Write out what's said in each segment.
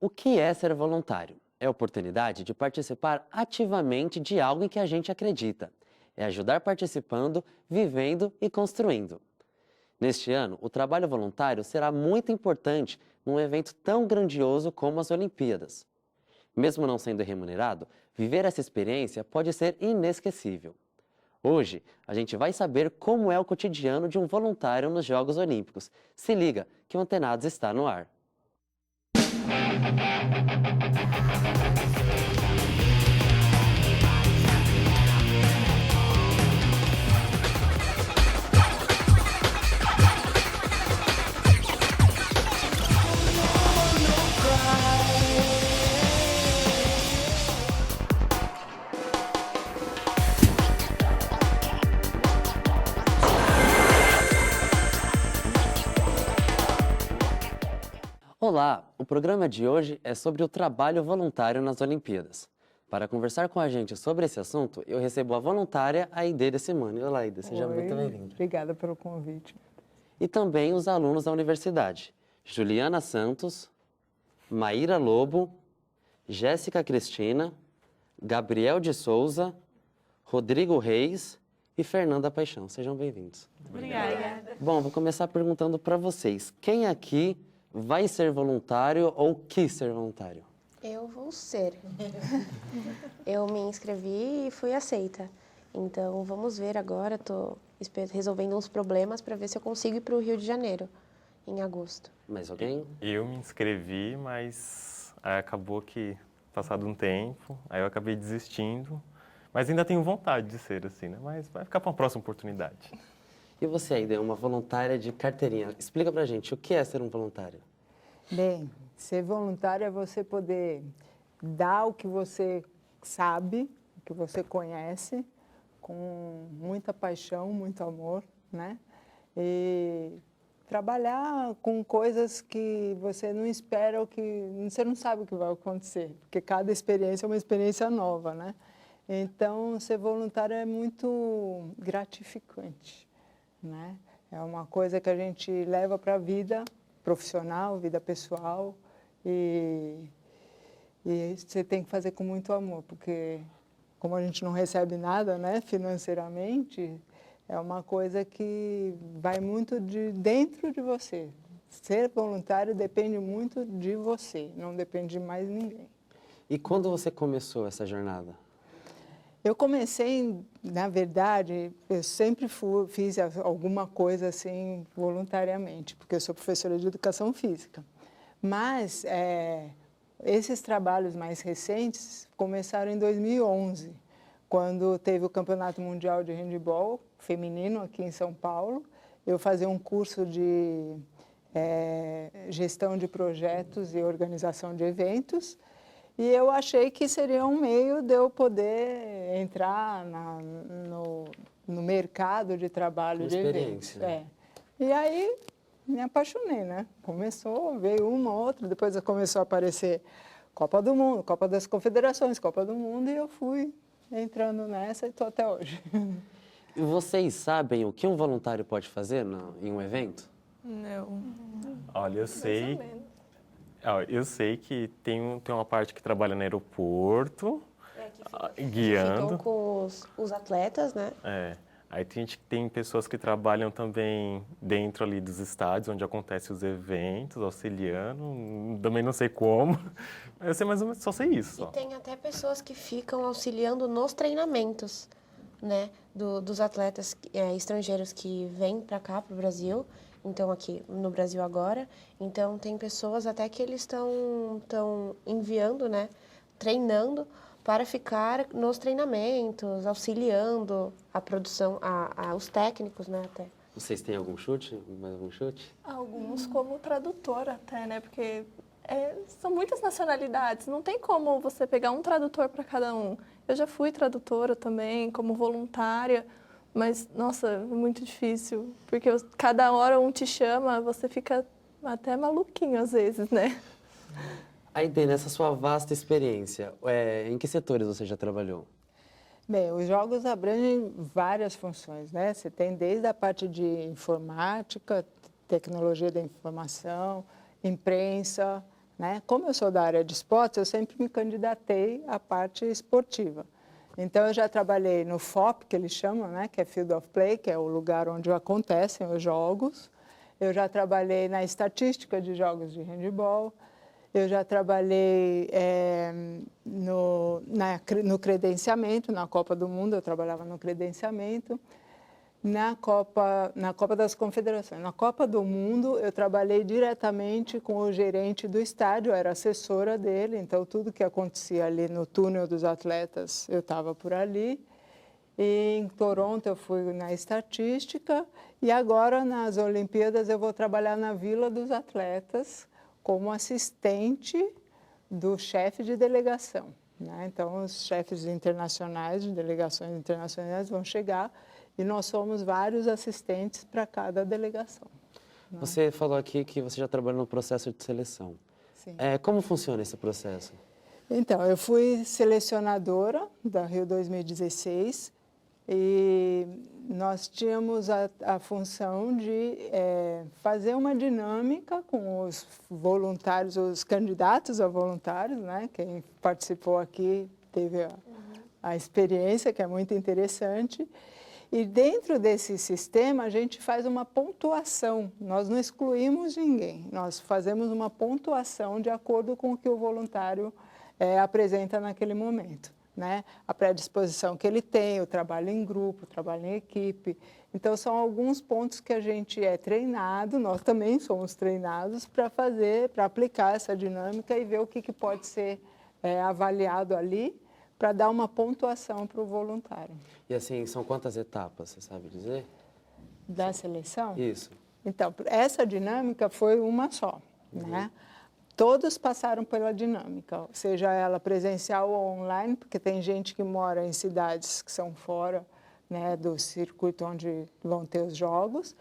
O que é ser voluntário? É a oportunidade de participar ativamente de algo em que a gente acredita. É ajudar participando, vivendo e construindo. Neste ano, o trabalho voluntário será muito importante num evento tão grandioso como as Olimpíadas. Mesmo não sendo remunerado, viver essa experiência pode ser inesquecível. Hoje, a gente vai saber como é o cotidiano de um voluntário nos Jogos Olímpicos. Se liga, que o Antenados está no ar. Olá, o programa de hoje é sobre o trabalho voluntário nas Olimpíadas. Para conversar com a gente sobre esse assunto, eu recebo a voluntária Aide Decimani. Olá, Aide, seja muito bem-vinda. Obrigada pelo convite. E também os alunos da universidade, Juliana Santos, Maíra Lobo, Jéssica Cristina, Gabriel de Souza, Rodrigo Reis e Fernanda Paixão. Sejam bem-vindos. Obrigada. Bom, vou começar perguntando para vocês. Quem aqui vai ser voluntário ou quis ser voluntário? Eu vou ser. Eu me inscrevi e fui aceita. Então, vamos ver agora. Estou resolvendo uns problemas para ver se eu consigo ir para o Rio de Janeiro, em agosto. Mais alguém? Eu me inscrevi, mas aí acabou que, passado um tempo, aí eu acabei desistindo. Mas ainda tenho vontade de ser assim, né? Mas vai ficar para uma próxima oportunidade. E você, Aide, é uma voluntária de carteirinha. Explica pra gente, o que é ser um voluntário? Bem, ser voluntário é você poder dar o que você sabe, o que você conhece, com muita paixão, muito amor, né? E trabalhar com coisas que você não espera, você não sabe o que vai acontecer, porque cada experiência é uma experiência nova, né? Então, ser voluntário é muito gratificante, né? É uma coisa que a gente leva para a vida profissional, vida pessoal, e você tem que fazer com muito amor, porque como a gente não recebe nada, né, financeiramente, é uma coisa que vai muito de dentro de você. Ser voluntário depende muito de você, não depende de mais ninguém. E quando você começou essa jornada? Eu comecei, na verdade, eu sempre fiz alguma coisa assim voluntariamente, porque eu sou professora de educação física. Mas esses trabalhos mais recentes começaram em 2011, quando teve o Campeonato Mundial de Handebol feminino aqui em São Paulo. Eu fazia um curso de gestão de projetos e organização de eventos. E eu achei que seria um meio de eu poder entrar no mercado de trabalho de eventos. E aí me apaixonei, né? Veio uma, outra, depois começou a aparecer Copa do Mundo, Copa das Confederações, Copa do Mundo, e eu fui entrando nessa e estou até hoje. E vocês sabem o que um voluntário pode fazer em um evento? Não. Olha, eu sei que tem uma parte que trabalha no aeroporto, guiando. Ficam com os atletas, né? Aí tem pessoas que trabalham também dentro ali dos estádios, onde acontecem os eventos, auxiliando. Também não sei como, mas eu sei mais ou menos, só sei isso. Só. E tem até pessoas que ficam auxiliando nos treinamentos, né? Dos atletas estrangeiros que vêm para cá, para o Brasil. Então, aqui no Brasil agora, então tem pessoas até que eles estão enviando, né, treinando para ficar nos treinamentos, auxiliando a produção, os técnicos, né, até. Vocês têm algum chute? Mais algum chute? Alguns como tradutor até, né, porque são muitas nacionalidades, não tem como você pegar um tradutor para cada um. Eu já fui tradutora também, como voluntária. Mas, nossa, é muito difícil, porque cada hora um te chama, você fica até maluquinho às vezes, né? Aide, nessa sua vasta experiência, em que setores você já trabalhou? Bem, os jogos abrangem várias funções, né? Você tem desde a parte de informática, tecnologia da informação, imprensa, né? Como eu sou da área de esportes, eu sempre me candidatei à parte esportiva. Então, eu já trabalhei no FOP, que eles chamam, né? Que é Field of Play, que é o lugar onde acontecem os jogos. Eu já trabalhei na estatística de jogos de handebol. Eu já trabalhei no credenciamento, na Copa do Mundo, eu trabalhava no credenciamento. Na Copa das Confederações. Na Copa do Mundo, eu trabalhei diretamente com o gerente do estádio, eu era assessora dele, então tudo que acontecia ali no túnel dos atletas, eu estava por ali. E em Toronto, eu fui na estatística, e agora, nas Olimpíadas, eu vou trabalhar na Vila dos Atletas como assistente do chefe de delegação, né? Então, os chefes internacionais, de delegações internacionais, vão chegar e nós somos vários assistentes para cada delegação. Você falou aqui que você já trabalhou no processo de seleção. Sim. Como funciona esse processo? Então, eu fui selecionadora da Rio 2016 e nós tínhamos a função de fazer uma dinâmica com os voluntários, os candidatos a voluntários, né? Quem participou aqui teve a experiência, que é muito interessante. E dentro desse sistema, a gente faz uma pontuação. Nós não excluímos ninguém. Nós fazemos uma pontuação de acordo com o que o voluntário apresenta naquele momento, né? A predisposição que ele tem, o trabalho em grupo, o trabalho em equipe. Então, são alguns pontos que a gente é treinado, nós também somos treinados para fazer, para aplicar essa dinâmica e ver o que pode ser avaliado ali, para dar uma pontuação para o voluntário. E assim, são quantas etapas, você sabe dizer? Da seleção? Isso. Então, essa dinâmica foi uma só, né? Todos passaram pela dinâmica, seja ela presencial ou online, porque tem gente que mora em cidades que são fora, né, do circuito onde vão ter os jogos.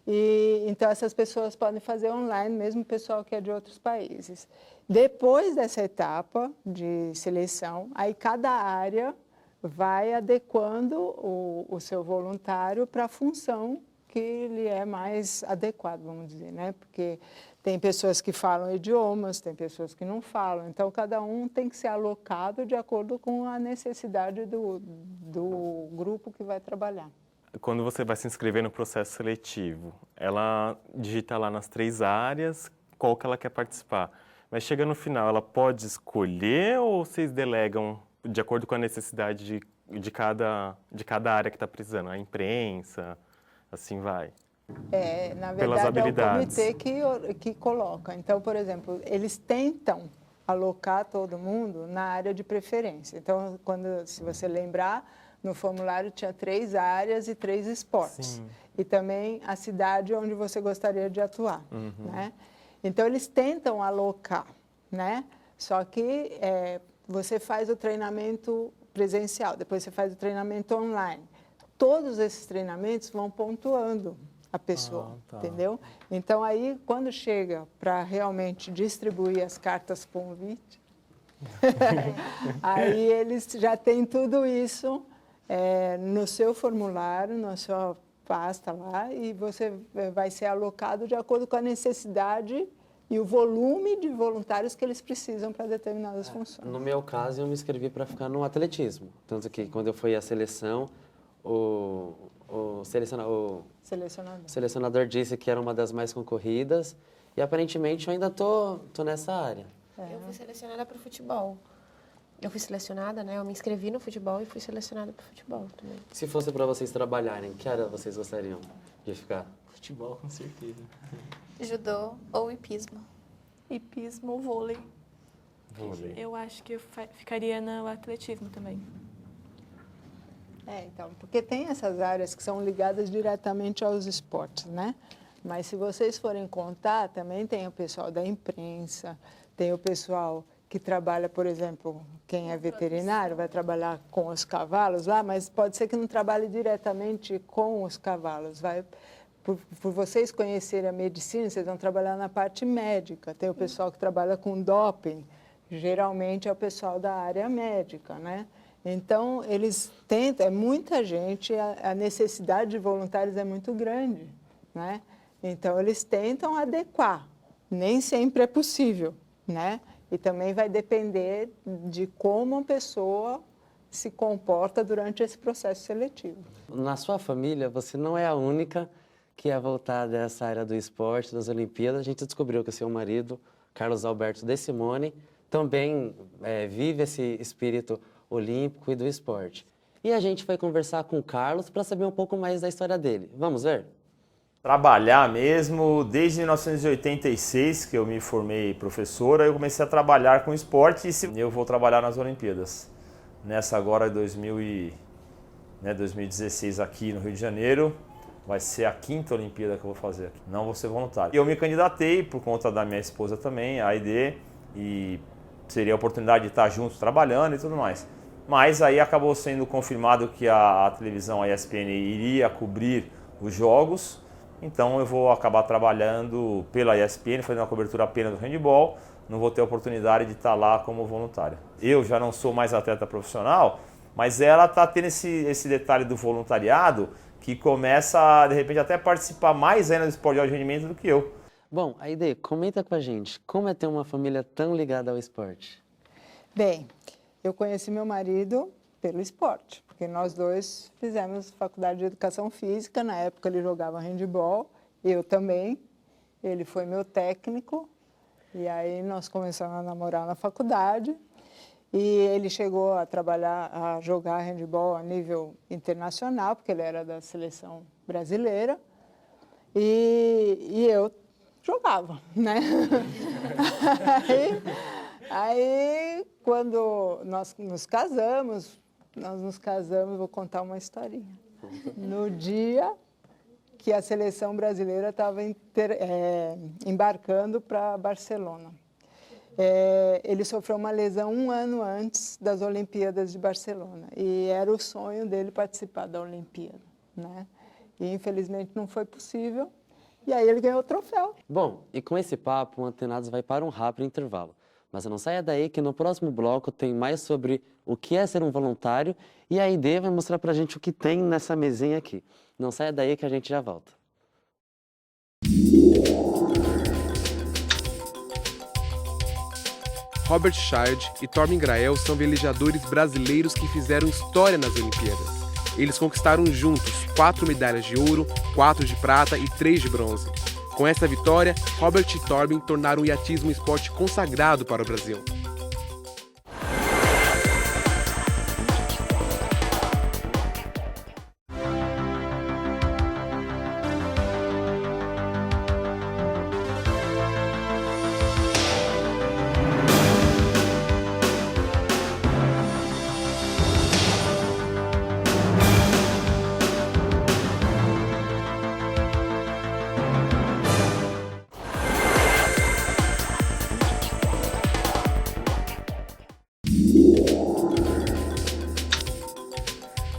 E então essas pessoas podem fazer online, mesmo o pessoal que é de outros países. Depois dessa etapa de seleção, aí cada área vai adequando o seu voluntário para a função que lhe é mais adequado, vamos dizer, né? Porque tem pessoas que falam idiomas, tem pessoas que não falam, então cada um tem que ser alocado de acordo com a necessidade do grupo que vai trabalhar. Quando você vai se inscrever no processo seletivo, ela digita lá nas 3 áreas qual que ela quer participar. Mas chega no final, ela pode escolher ou vocês delegam de acordo com a necessidade de cada área que está precisando? A imprensa, assim vai? Na Pelas verdade, habilidades. é o comitê que coloca. Então, por exemplo, eles tentam alocar todo mundo na área de preferência. Então, se você lembrar, no formulário tinha 3 áreas e 3 esportes. Sim. E também a cidade onde você gostaria de atuar, né? Então, eles tentam alocar, né? Só que você faz o treinamento presencial, depois você faz o treinamento online. Todos esses treinamentos vão pontuando a pessoa, tá. entendeu? Então, aí, quando chega para realmente distribuir as cartas convite, aí eles já têm tudo isso no seu formulário, na sua pasta lá, e você vai ser alocado de acordo com a necessidade e o volume de voluntários que eles precisam para determinadas funções. No meu caso, eu me inscrevi para ficar no atletismo. Tanto que quando eu fui à seleção, o selecionador disse que era uma das mais concorridas e aparentemente eu ainda tô nessa área. Eu fui selecionada para o futebol. Eu fui selecionada, né? Eu me inscrevi no futebol e fui selecionada para o futebol também. Se fosse para vocês trabalharem, que área vocês gostariam de ficar? Futebol, com certeza. Judô ou hipismo. Hipismo, vôlei. Vôlei. Eu acho que eu ficaria no atletismo também. Então, porque tem essas áreas que são ligadas diretamente aos esportes, né? Mas se vocês forem contar, também tem o pessoal da imprensa, tem o pessoal que trabalha, por exemplo, quem é veterinário vai trabalhar com os cavalos lá, mas pode ser que não trabalhe diretamente com os cavalos. Por vocês conhecerem a medicina, vocês vão trabalhar na parte médica. Tem o pessoal que trabalha com doping, geralmente é o pessoal da área médica, né? Então, eles tentam, muita gente, a necessidade de voluntários é muito grande, né? Então, eles tentam adequar, nem sempre é possível, né? E também vai depender de como a pessoa se comporta durante esse processo seletivo. Na sua família, você não é a única que é voltada a essa área do esporte, das Olimpíadas. A gente descobriu que o seu marido, Carlos Alberto de Simone, também vive esse espírito olímpico e do esporte. E a gente foi conversar com o Carlos para saber um pouco mais da história dele. Vamos ver? Trabalhar mesmo, desde 1986, que eu me formei professora, eu comecei a trabalhar com esporte e eu vou trabalhar nas Olimpíadas. Nessa agora, 2016, aqui no Rio de Janeiro, vai ser a 5ª Olimpíada que eu vou fazer aqui. Não vou ser voluntário. Eu me candidatei por conta da minha esposa também, a Aide, e seria a oportunidade de estar juntos trabalhando e tudo mais. Mas aí acabou sendo confirmado que a televisão, a ESPN, iria cobrir os jogos. Então eu vou acabar trabalhando pela ESPN, fazendo uma cobertura apenas do handebol. Não vou ter a oportunidade de estar lá como voluntária. Eu já não sou mais atleta profissional, mas ela está tendo esse detalhe do voluntariado que começa a, de repente, até participar mais ainda do esporte de alto rendimento do que eu. Bom, Aide, comenta com a gente, como é ter uma família tão ligada ao esporte? Bem, eu conheci meu marido pelo esporte, porque nós dois fizemos faculdade de educação física. Na época ele jogava handebol, eu também. Ele foi meu técnico e aí nós começamos a namorar na faculdade. E ele chegou a trabalhar, a jogar handebol a nível internacional, porque ele era da seleção brasileira. E eu jogava, né? Aí, quando nós nos casamos, vou contar uma historinha. No dia que a seleção brasileira estava embarcando para Barcelona. Ele sofreu uma lesão 1 ano antes das Olimpíadas de Barcelona. E era o sonho dele participar da Olimpíada, né? E, infelizmente, não foi possível. E aí ele ganhou o troféu. Bom, e com esse papo, o Antenados vai para um rápido intervalo. Mas não saia daí que no próximo bloco tem mais sobre o que é ser um voluntário e a Aide vai mostrar pra gente o que tem nessa mesinha aqui. Não saia daí que a gente já volta. Robert Child e Torben Grael são velejadores brasileiros que fizeram história nas Olimpíadas. Eles conquistaram juntos 4 medalhas de ouro, 4 de prata e 3 de bronze. Com essa vitória, Robert e Torben tornaram o iatismo um esporte consagrado para o Brasil.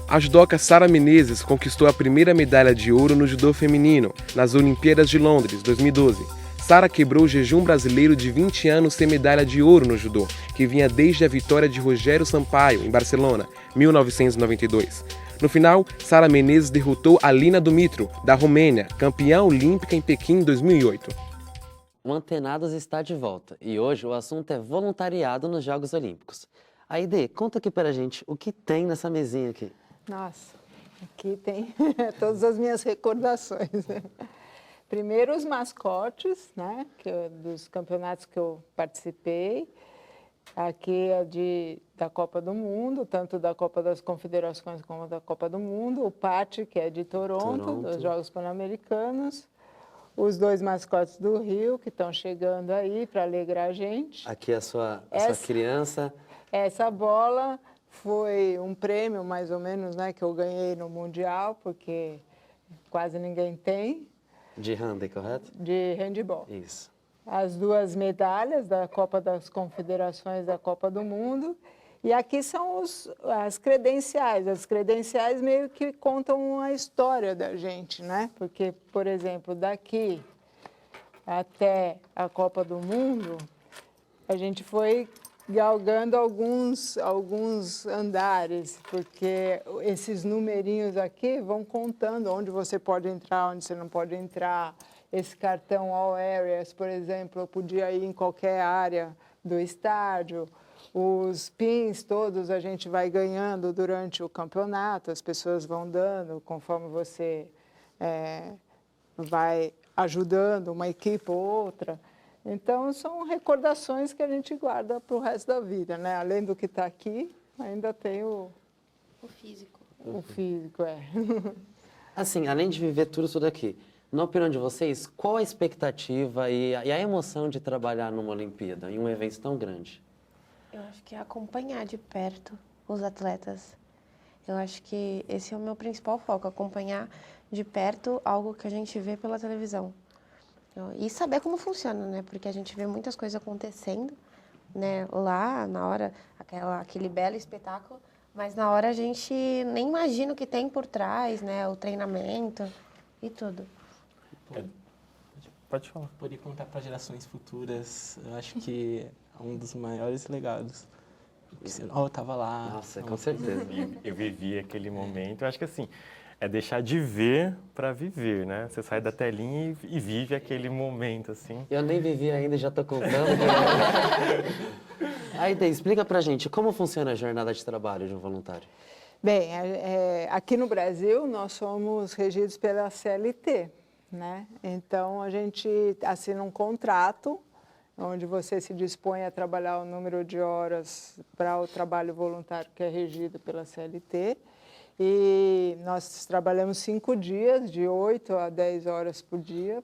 A judoca Sara Menezes conquistou a primeira medalha de ouro no judô feminino, nas Olimpíadas de Londres, 2012. Sara quebrou o jejum brasileiro de 20 anos sem medalha de ouro no judô, que vinha desde a vitória de Rogério Sampaio, em Barcelona, 1992. No final, Sara Menezes derrotou Alina Dumitru, da Romênia, campeã olímpica em Pequim em 2008. O Antenados está de volta e hoje o assunto é voluntariado nos Jogos Olímpicos. Aide, conta aqui pra gente o que tem nessa mesinha aqui. Nossa, aqui tem todas as minhas recordações. Primeiro, os mascotes, né, dos campeonatos que eu participei. Aqui é da Copa do Mundo, tanto da Copa das Confederações como da Copa do Mundo. O PAT, que é de Toronto, dos Jogos Pan-Americanos. Os 2 mascotes do Rio, que estão chegando aí para alegrar a gente. Aqui a sua criança. Essa bola foi um prêmio, mais ou menos, né, que eu ganhei no Mundial, porque quase ninguém tem. De handball, correto? De handebol. Isso. As 2 medalhas da Copa das Confederações da Copa do Mundo. E aqui são as credenciais. As credenciais meio que contam a história da gente, né? Porque, por exemplo, daqui até a Copa do Mundo, a gente foi galgando alguns andares, porque esses numerinhos aqui vão contando onde você pode entrar, onde você não pode entrar. esse cartão All Areas, por exemplo, eu podia ir em qualquer área do estádio. Os pins todos a gente vai ganhando durante o campeonato, as pessoas vão dando conforme você vai ajudando uma equipe ou outra. Então, são recordações que a gente guarda para o resto da vida, né? Além do que está aqui, ainda tem O físico. o físico, Assim, além de viver tudo aqui, na opinião de vocês, qual a expectativa e a emoção de trabalhar numa Olimpíada, em um evento tão grande? Eu acho que é acompanhar de perto os atletas. Eu acho que esse é o meu principal foco, acompanhar de perto algo que a gente vê pela televisão. E saber como funciona, né? Porque a gente vê muitas coisas acontecendo, né? Lá, na hora, aquele belo espetáculo, mas na hora a gente nem imagina o que tem por trás, né? O treinamento e tudo. Pode falar. Poder contar para gerações futuras, eu acho que é um dos maiores legados. Eu tava lá. Nossa, com certeza. Eu vivi aquele momento. Eu acho que assim, é deixar de ver para viver, né? Você sai da telinha e vive aquele momento, assim. Eu nem vivi ainda e já tô contando. Aide, explica pra gente como funciona a jornada de trabalho de um voluntário. Bem, aqui no Brasil nós somos regidos pela CLT, né? Então a gente assina um contrato onde você se dispõe a trabalhar o número de horas para o trabalho voluntário que é regido pela CLT. E nós trabalhamos 5 dias, de 8 a 10 horas por dia,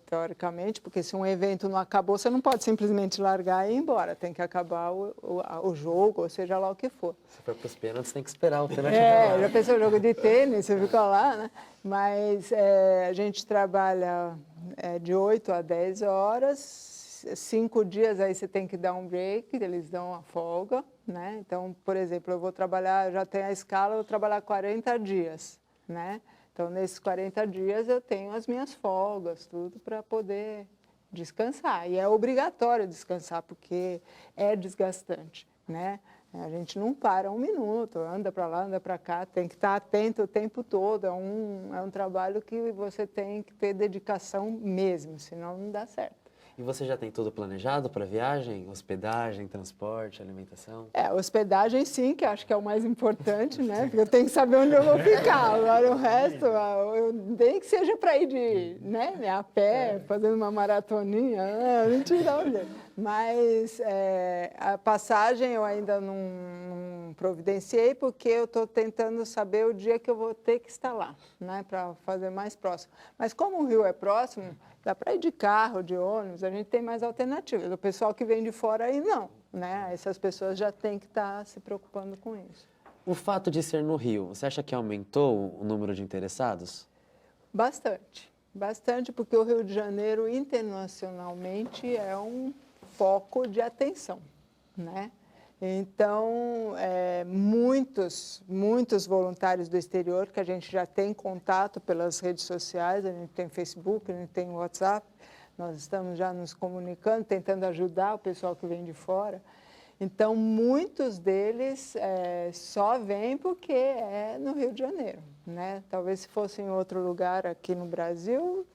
teoricamente, porque se um evento não acabou, você não pode simplesmente largar e ir embora. Tem que acabar o jogo, ou seja lá o que for. Se for para os pênaltis, tem que esperar o pênalti. Já pensou jogo de tênis, você fica lá, né? Mas a gente trabalha de 8 a 10 horas, 5 dias aí você tem que dar um break, eles dão uma folga, né? Então, por exemplo, eu vou trabalhar, já tenho a escala, eu vou trabalhar 40 dias, né? Então, nesses 40 dias eu tenho as minhas folgas, tudo para poder descansar. E é obrigatório descansar, porque é desgastante, né? A gente não para um minuto, anda para lá, anda para cá, tem que estar atento o tempo todo. É um trabalho que você tem que ter dedicação mesmo, senão não dá certo. E você já tem tudo planejado para viagem? Hospedagem, transporte, alimentação? Hospedagem sim, que acho que é o mais importante, né? Porque eu tenho que saber onde eu vou ficar. Agora o resto, nem que seja para ir a pé, fazendo uma maratoninha, a gente dá um jeito. Mas a passagem eu ainda não providenciei, porque eu estou tentando saber o dia que eu vou ter que estar lá, né? Para fazer mais próximo. Mas como o Rio é próximo, dá para ir de carro, de ônibus, a gente tem mais alternativas. O pessoal que vem de fora aí não, né? Essas pessoas já têm que estar se preocupando com isso. O fato de ser no Rio, você acha que aumentou o número de interessados? Bastante, bastante, porque o Rio de Janeiro internacionalmente é um foco de atenção, né? Então, muitos voluntários do exterior, que a gente já tem contato pelas redes sociais, a gente tem Facebook, a gente tem WhatsApp, nós estamos já nos comunicando, tentando ajudar o pessoal que vem de fora. Então, muitos deles só vêm porque é no Rio de Janeiro, né? Talvez se fosse em outro lugar aqui no Brasil,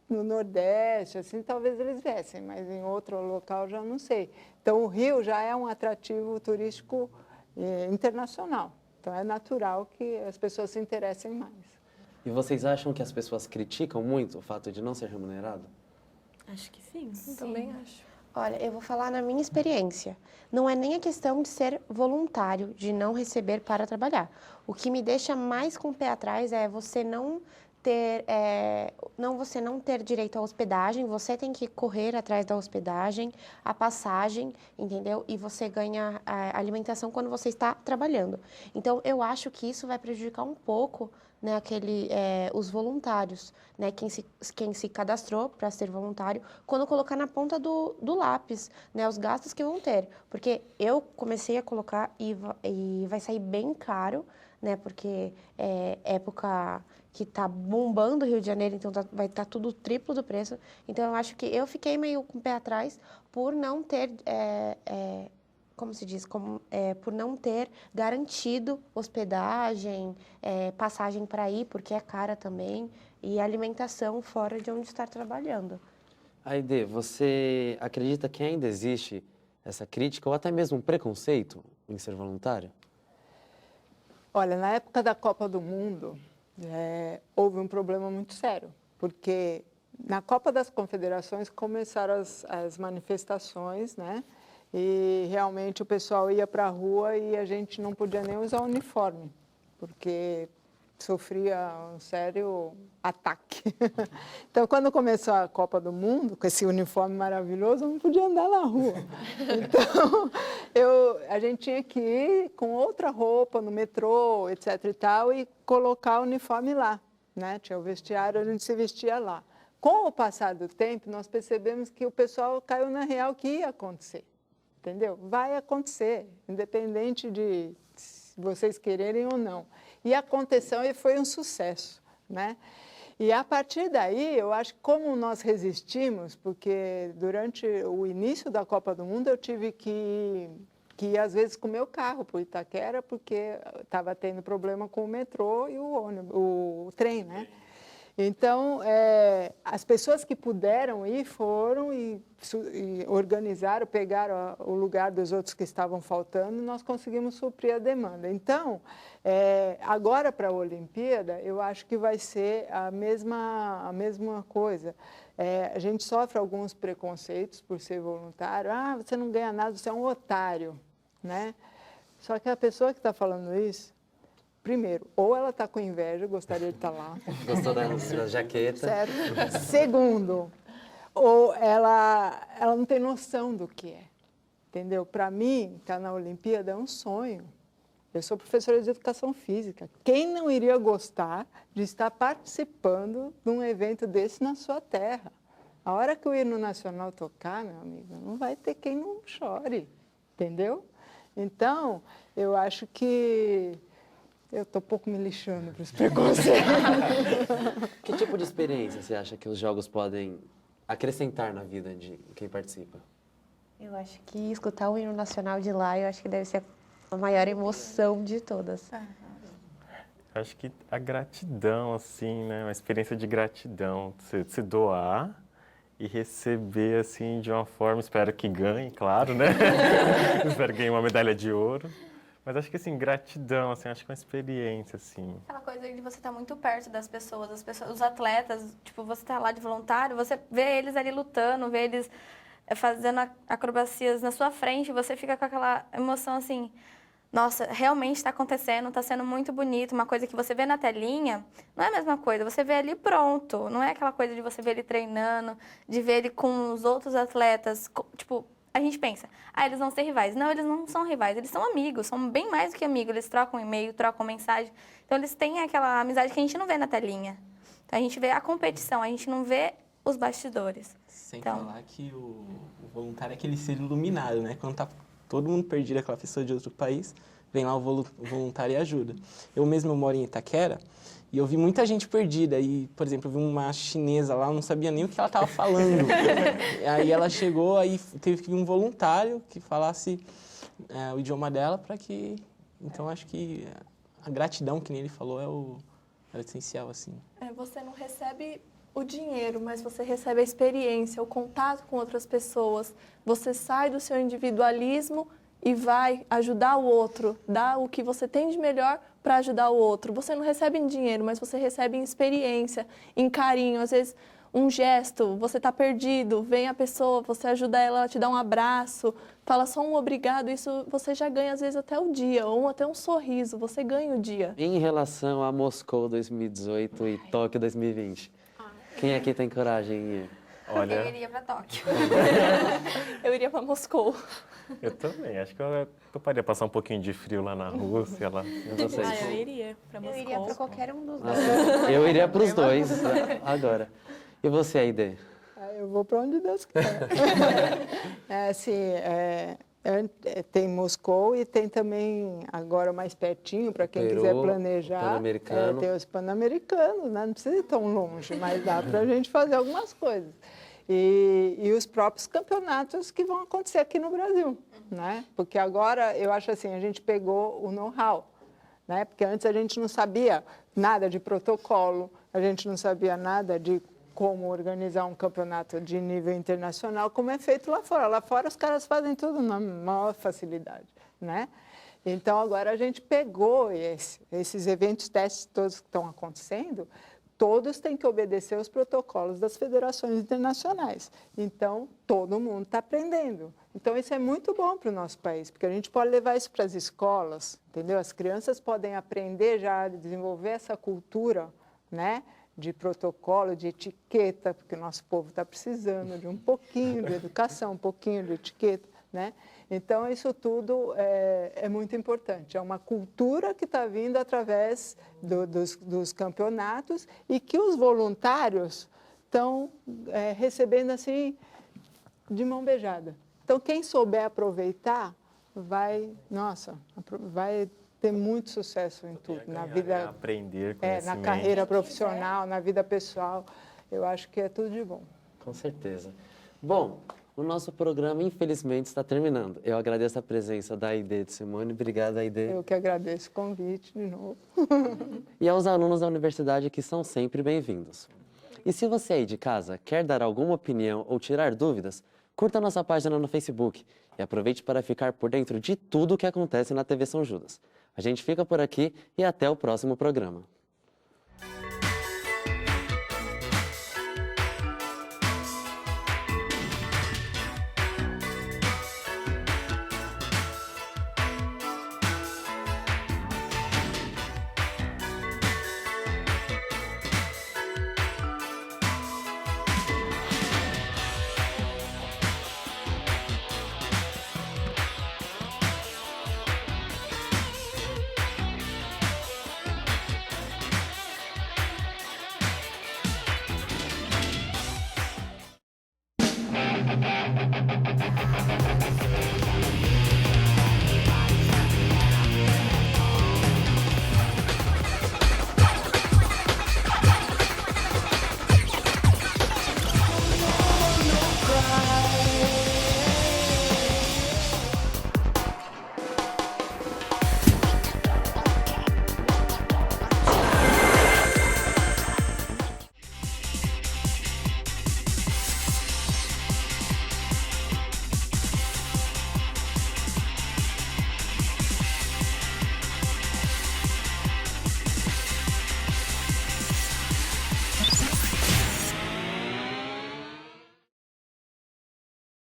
no Nordeste, assim, talvez eles viessem, mas em outro local já não sei. Então, o Rio já é um atrativo turístico internacional. Então, é natural que as pessoas se interessem mais. E vocês acham que as pessoas criticam muito o fato de não ser remunerado? Acho que sim. Também acho. Olha, eu vou falar na minha experiência. Não é nem a questão de ser voluntário, de não receber para trabalhar. O que me deixa mais com o pé atrás é você não ter direito à hospedagem, você tem que correr atrás da hospedagem, a passagem, entendeu? E você ganha a alimentação quando você está trabalhando. Então, eu acho que isso vai prejudicar um pouco, né, os voluntários, né, quem se cadastrou para ser voluntário, quando colocar na ponta do lápis, né, os gastos que vão ter. Porque eu comecei a colocar e vai sair bem caro, né, porque é época que está bombando o Rio de Janeiro, então vai estar tudo triplo do preço. Então, eu acho que eu fiquei meio com o pé atrás por não ter, como se diz, por não ter garantido hospedagem, passagem para ir, porque é cara também. e alimentação fora de onde está trabalhando. Aide, você acredita que ainda existe essa crítica ou até mesmo um preconceito em ser voluntário? Olha, na época da Copa do Mundo, houve um problema muito sério, porque na Copa das Confederações começaram as manifestações, né? E realmente o pessoal ia para a rua e a gente não podia nem usar uniforme, porque sofria um sério ataque. Então, quando começou a Copa do Mundo, com esse uniforme maravilhoso, eu não podia andar na rua. Então, a gente tinha que ir com outra roupa no metrô, etc. e tal, e colocar o uniforme lá, né? Tinha o vestiário, a gente se vestia lá. Com o passar do tempo, nós percebemos que o pessoal caiu na real que ia acontecer. Entendeu? Vai acontecer, independente de vocês quererem ou não. E aconteceu e foi um sucesso, né? E a partir daí, eu acho que como nós resistimos, porque durante o início da Copa do Mundo eu tive que ir às vezes com o meu carro para o Itaquera, porque estava tendo problema com o metrô e o trem, né? Então, as pessoas que puderam ir foram e organizaram, pegaram o lugar dos outros que estavam faltando e nós conseguimos suprir a demanda. Então, agora para a Olimpíada, eu acho que vai ser a mesma coisa. A gente sofre alguns preconceitos por ser voluntário. Ah, você não ganha nada, você é um otário, né? Só que a pessoa que está falando isso, primeiro, ou ela está com inveja, gostaria de estar lá. Gostou da jaqueta? Certo. Segundo, ou ela não tem noção do que é, entendeu? Para mim, estar na Olimpíada é um sonho. Eu sou professora de educação física. Quem não iria gostar de estar participando de um evento desse na sua terra? A hora que o hino nacional tocar, meu amigo, não vai ter quem não chore, entendeu? Então, eu acho que eu estou um pouco me lixando para os preconceitos. Que tipo de experiência você acha que os jogos podem acrescentar na vida de quem participa? Eu acho que escutar o hino nacional de lá, eu acho que deve ser a maior emoção de todas. Acho que a gratidão, assim, né? Uma experiência de gratidão. Você se doar e receber, assim, de uma forma, espero que ganhe, claro, né? Espero que ganhe uma medalha de ouro. Mas acho que, assim, gratidão, assim, acho que é uma experiência, assim. Aquela coisa de você estar muito perto das pessoas, os atletas, tipo, você tá lá de voluntário, você vê eles ali lutando, vê eles fazendo acrobacias na sua frente, você fica com aquela emoção, assim, nossa, realmente está acontecendo, está sendo muito bonito, uma coisa que você vê na telinha, não é a mesma coisa, você vê ali pronto, não é aquela coisa de você ver ele treinando, de ver ele com os outros atletas, tipo, a gente pensa, eles vão ser rivais. Não, eles não são rivais, eles são amigos, são bem mais do que amigos. Eles trocam e-mail, trocam mensagem. Então, eles têm aquela amizade que a gente não vê na telinha. Então, a gente vê a competição, a gente não vê os bastidores. Sem Então, falar que o voluntário é aquele ser iluminado, né? Quando tá todo mundo perdido, aquela pessoa de outro país, vem lá o voluntário e ajuda. Eu mesmo moro em Itaquera, e eu vi muita gente perdida. E, por exemplo, eu vi uma chinesa lá, eu não sabia nem o que ela estava falando. Aí ela chegou, aí teve que vir um voluntário que falasse o idioma dela para que... Então, acho que a gratidão, que nem ele falou, é o essencial, assim. Você não recebe o dinheiro, mas você recebe a experiência, o contato com outras pessoas. Você sai do seu individualismo e vai ajudar o outro, dar o que você tem de melhor para ajudar o outro. Você não recebe em dinheiro, mas você recebe em experiência, em carinho. Às vezes, um gesto, você está perdido, vem a pessoa, você ajuda ela, ela te dá um abraço, fala só um obrigado, isso você já ganha às vezes até o dia, ou até um sorriso, você ganha o dia. Em relação a Moscou 2018 e Tóquio 2020, quem aqui tem coragem em ir? Olha, eu iria para Tóquio. Eu iria para Moscou. eu também. Acho que eu toparia passar um pouquinho de frio lá na Rússia. Lá. Vocês? Eu iria para Moscou. Eu iria para qualquer um dos dois. Eu iria para os dois agora. E você, Aide? Eu vou para onde Deus quer. Tem Moscou e tem também, agora mais pertinho, para quem quiser planejar, Pan-Americano. tem os Pan-Americanos, né? Não precisa ir tão longe, mas dá para a gente fazer algumas coisas. E os próprios campeonatos que vão acontecer aqui no Brasil, né? Porque agora, eu acho assim, a gente pegou o know-how, né? Porque antes a gente não sabia nada de protocolo, a gente não sabia nada de como organizar um campeonato de nível internacional, como é feito lá fora. Lá fora os caras fazem tudo na maior facilidade, né? Então, agora a gente pegou esses eventos, testes todos que estão acontecendo, todos têm que obedecer aos protocolos das federações internacionais. Então, todo mundo está aprendendo. Então, isso é muito bom para o nosso país, porque a gente pode levar isso para as escolas, entendeu? As crianças podem aprender já a desenvolver essa cultura, né, de protocolo, de etiqueta, porque o nosso povo está precisando de um pouquinho de educação, um pouquinho de etiqueta, né? Então, isso tudo é muito importante. É uma cultura que está vindo através dos campeonatos e que os voluntários estão recebendo assim de mão beijada. Então, quem souber aproveitar vai ter muito sucesso em tudo, na vida, aprender, na carreira profissional, na vida pessoal. Eu acho que é tudo de bom. Com certeza. Bom, o nosso programa, infelizmente, está terminando. Eu agradeço a presença da Aide e de Simone. Obrigado, Aide. Eu que agradeço o convite de novo. E aos alunos da universidade que são sempre bem-vindos. E se você aí de casa quer dar alguma opinião ou tirar dúvidas, curta nossa página no Facebook e aproveite para ficar por dentro de tudo o que acontece na TV São Judas. A gente fica por aqui e até o próximo programa.